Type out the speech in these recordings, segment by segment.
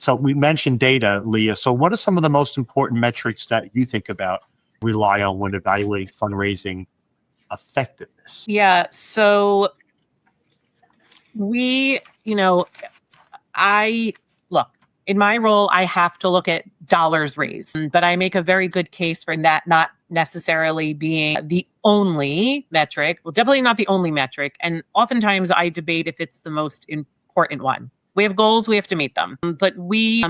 So we mentioned data, Leah. So what are some of the most important metrics that you think about, rely on when evaluating fundraising effectiveness? Yeah. So we, I look, in my role, I have to look at dollars raised, but I make a very good case for that not necessarily being the only metric. Well, definitely not the only metric. And oftentimes I debate if it's the most important one. We have goals, we have to meet them, but we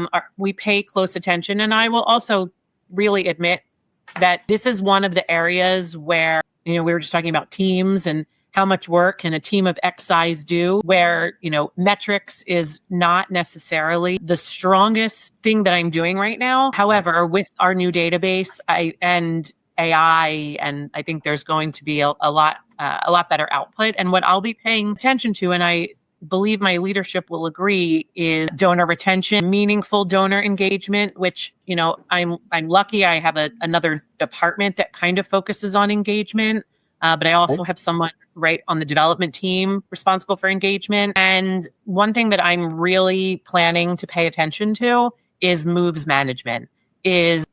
pay close attention. And I will also really admit that this is one of the areas where, we were just talking about teams and how much work can a team of X size do, where, metrics is not necessarily the strongest thing that I'm doing right now. However, with our new database and AI, and I think there's going to be a lot better output. And what I'll be paying attention to, and I believe my leadership will agree, is donor retention, meaningful donor engagement, which, I'm lucky I have another department that kind of focuses on engagement. But I also have someone right on the development team responsible for engagement. And one thing that I'm really planning to pay attention to is moves management. We're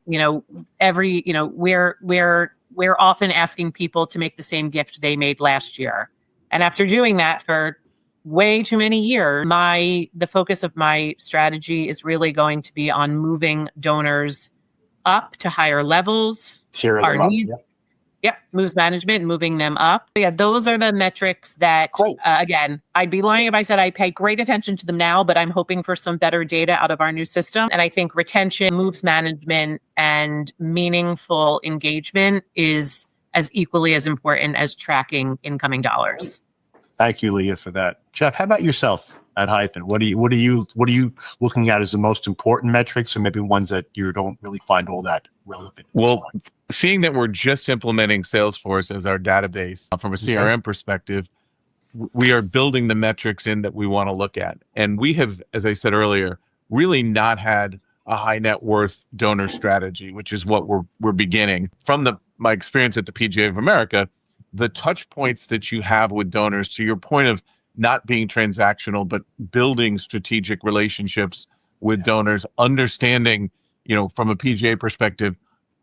often asking people to make the same gift they made last year. And after doing that for way too many years, the focus of my strategy is really going to be on moving donors up to higher levels. Tier them up. Yeah, moves management, moving them up. Yeah, those are the metrics that, again, I'd be lying if I said I pay great attention to them now, but I'm hoping for some better data out of our new system. And I think retention, moves management, and meaningful engagement is as equally as important as tracking incoming dollars. Thank you, Leah, for that. Jeff, how about yourself at Heisman? What are you looking at as the most important metrics, or maybe ones that you don't really find all that relevant? Well, seeing that we're just implementing Salesforce as our database from a CRM perspective, we are building the metrics in that we want to look at. And we have, as I said earlier, really not had a high net worth donor strategy, which is what we're beginning. From my experience at the PGA of America, the touch points that you have with donors, to your point of not being transactional, but building strategic relationships with donors, understanding, from a PGA perspective,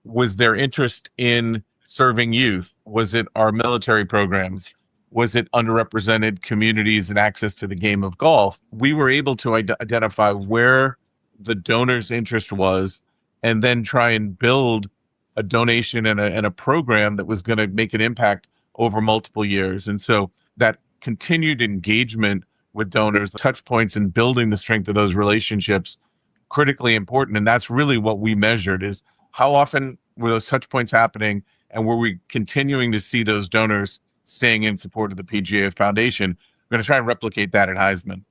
was their interest in serving youth? Was it our military programs? Was it underrepresented communities and access to the game of golf? We were able to identify where the donor's interest was, and then try and build a donation and a program that was going to make an impact over multiple years. And so that continued engagement with donors, touch points, and building the strength of those relationships, critically important. And that's really what we measured, is how often were those touch points happening, and were we continuing to see those donors staying in support of the PGA Foundation? We're going to try and replicate that at Heisman.